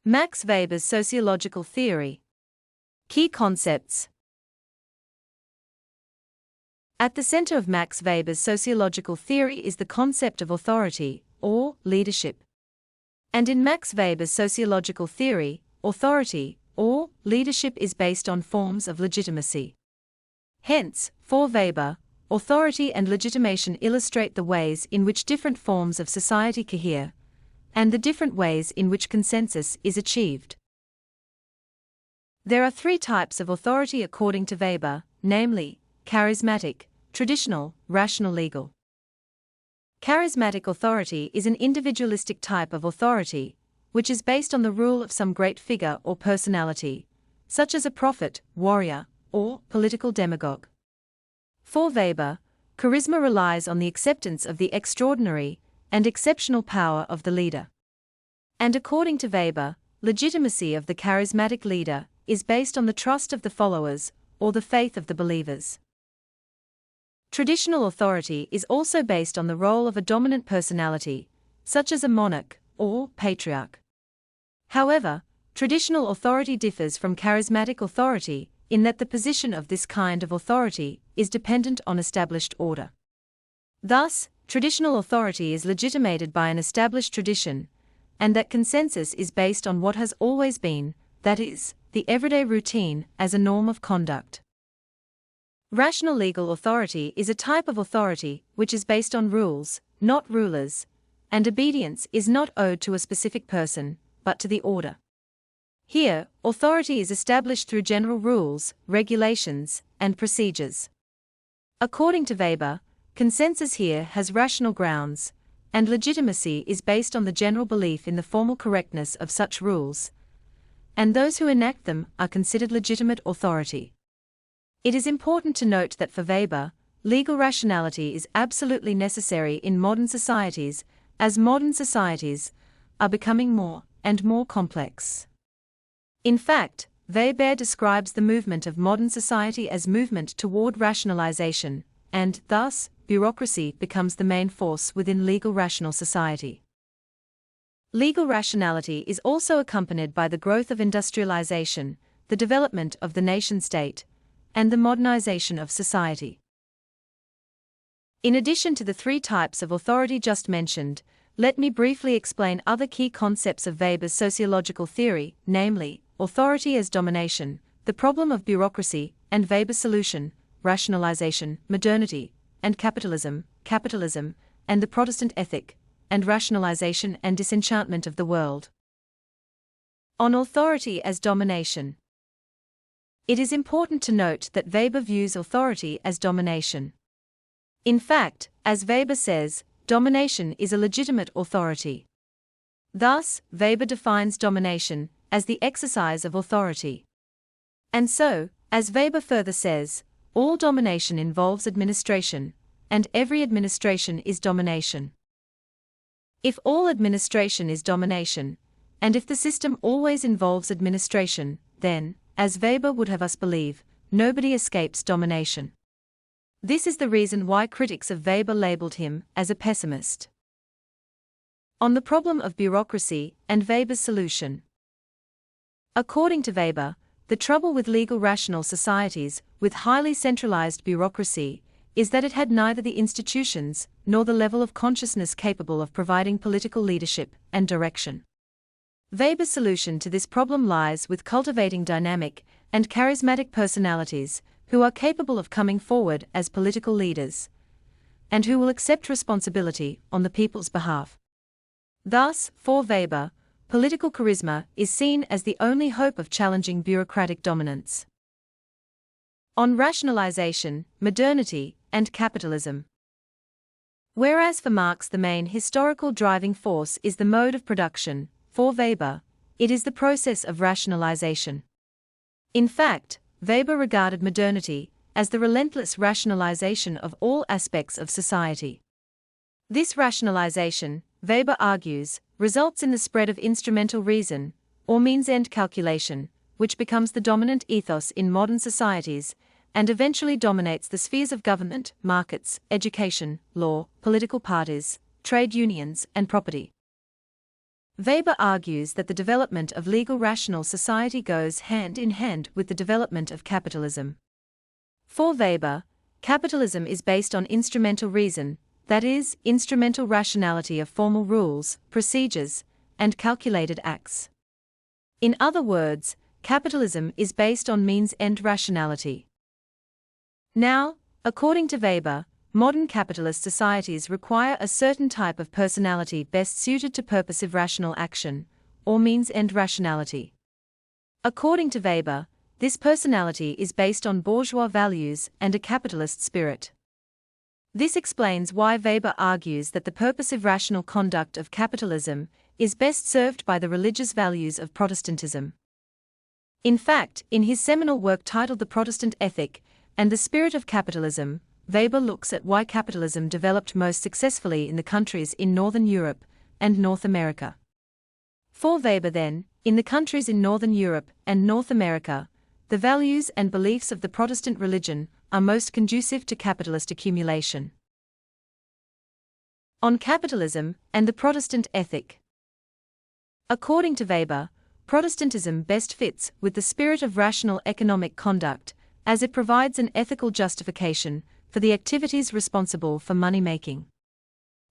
Max Weber's sociological theory. Key concepts. At the center of Max Weber's sociological theory is the concept of authority, or leadership. And in Max Weber's sociological theory, authority, or leadership is based on forms of legitimacy. Hence, for Weber, authority and legitimation illustrate the ways in which different forms of society cohere, and the different ways in which consensus is achieved. There are three types of authority according to Weber, namely, charismatic, traditional, rational, legal. Charismatic authority is an individualistic type of authority, which is based on the rule of some great figure or personality, such as a prophet, warrior, or political demagogue. For Weber, charisma relies on the acceptance of the extraordinary and exceptional power of the leader. And according to Weber, legitimacy of the charismatic leader is based on the trust of the followers, or the faith of the believers. Traditional authority is also based on the role of a dominant personality, such as a monarch, or patriarch. However, traditional authority differs from charismatic authority in that the position of this kind of authority is dependent on established order. Thus, traditional authority is legitimated by an established tradition, and that consensus is based on what has always been, that is, the everyday routine as a norm of conduct. Rational legal authority is a type of authority which is based on rules, not rulers, and obedience is not owed to a specific person, but to the order. Here, authority is established through general rules, regulations, and procedures. According to Weber, consensus here has rational grounds, and legitimacy is based on the general belief in the formal correctness of such rules, and those who enact them are considered legitimate authority. It is important to note that for Weber, legal rationality is absolutely necessary in modern societies, as modern societies are becoming more and more complex. In fact, Weber describes the movement of modern society as movement toward rationalization, and, thus, bureaucracy becomes the main force within legal rational society. Legal rationality is also accompanied by the growth of industrialization, the development of the nation-state, and the modernization of society. In addition to the three types of authority just mentioned, let me briefly explain other key concepts of Weber's sociological theory, namely, authority as domination, the problem of bureaucracy, and Weber's solution, rationalization, modernity, and capitalism, and the Protestant ethic, and rationalization and disenchantment of the world. On authority as domination. It is important to note that Weber views authority as domination. In fact, as Weber says, domination is a legitimate authority. Thus, Weber defines domination as the exercise of authority. And so, as Weber further says, all domination involves administration, and every administration is domination. If all administration is domination, and if the system always involves administration, then, as Weber would have us believe, nobody escapes domination. This is the reason why critics of Weber labeled him as a pessimist. On the problem of bureaucracy and Weber's solution. According to Weber, the trouble with legal rational societies with highly centralized bureaucracy is that it had neither the institutions nor the level of consciousness capable of providing political leadership and direction. Weber's solution to this problem lies with cultivating dynamic and charismatic personalities who are capable of coming forward as political leaders, and who will accept responsibility on the people's behalf. Thus, for Weber, political charisma is seen as the only hope of challenging bureaucratic dominance. On rationalization, modernity, and capitalism. Whereas for Marx the main historical driving force is the mode of production, for Weber, it is the process of rationalization. In fact, Weber regarded modernity as the relentless rationalization of all aspects of society. This rationalization, Weber argues, results in the spread of instrumental reason, or means-end calculation, which becomes the dominant ethos in modern societies, and eventually dominates the spheres of government, markets, education, law, political parties, trade unions, and property. Weber argues that the development of legal rational society goes hand in hand with the development of capitalism. For Weber, capitalism is based on instrumental reason, that is, instrumental rationality of formal rules, procedures, and calculated acts. In other words, capitalism is based on means-end rationality. Now, according to Weber, modern capitalist societies require a certain type of personality best suited to purposive rational action, or means-end rationality. According to Weber, this personality is based on bourgeois values and a capitalist spirit. This explains why Weber argues that the purposive rational conduct of capitalism is best served by the religious values of Protestantism. In fact, in his seminal work titled The Protestant Ethic and the Spirit of Capitalism, Weber looks at why capitalism developed most successfully in the countries in Northern Europe and North America. For Weber then, in the countries in Northern Europe and North America, the values and beliefs of the Protestant religion are most conducive to capitalist accumulation. On capitalism and the Protestant ethic. According to Weber, Protestantism best fits with the spirit of rational economic conduct, as it provides an ethical justification for the activities responsible for money-making.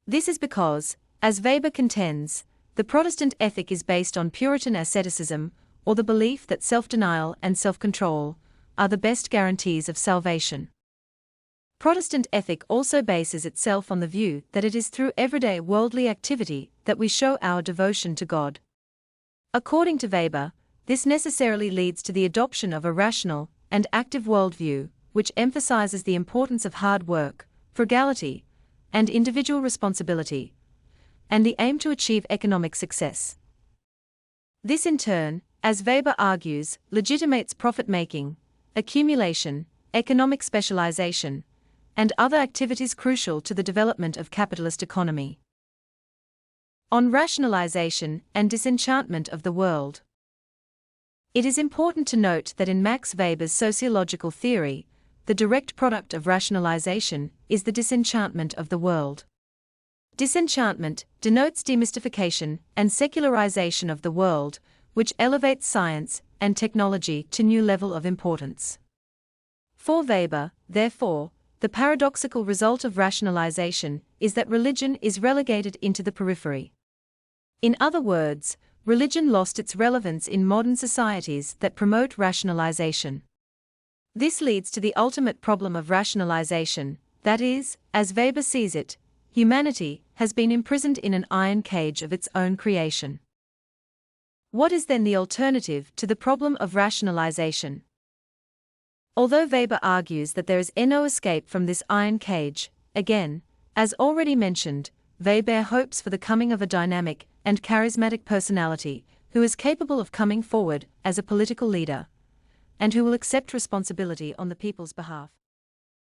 This is because, as Weber contends, the Protestant ethic is based on Puritan asceticism, or the belief that self-denial and self-control are the best guarantees of salvation. Protestant ethic also bases itself on the view that it is through everyday worldly activity that we show our devotion to God. According to Weber, this necessarily leads to the adoption of a rational and active worldview, which emphasizes the importance of hard work, frugality, and individual responsibility, and the aim to achieve economic success. This in turn, as Weber argues, legitimates profit-making, accumulation, economic specialization, and other activities crucial to the development of capitalist economy. On rationalization and disenchantment of the world. It is important to note that in Max Weber's sociological theory, the direct product of rationalization is the disenchantment of the world. Disenchantment denotes demystification and secularization of the world, which elevates science and technology to new level of importance. For Weber, therefore, the paradoxical result of rationalization is that religion is relegated into the periphery. In other words, religion lost its relevance in modern societies that promote rationalization. This leads to the ultimate problem of rationalization, that is, as Weber sees it, humanity has been imprisoned in an iron cage of its own creation. What is then the alternative to the problem of rationalization? Although Weber argues that there is no escape from this iron cage, again, as already mentioned, Weber hopes for the coming of a dynamic and charismatic personality who is capable of coming forward as a political leader, and who will accept responsibility on the people's behalf.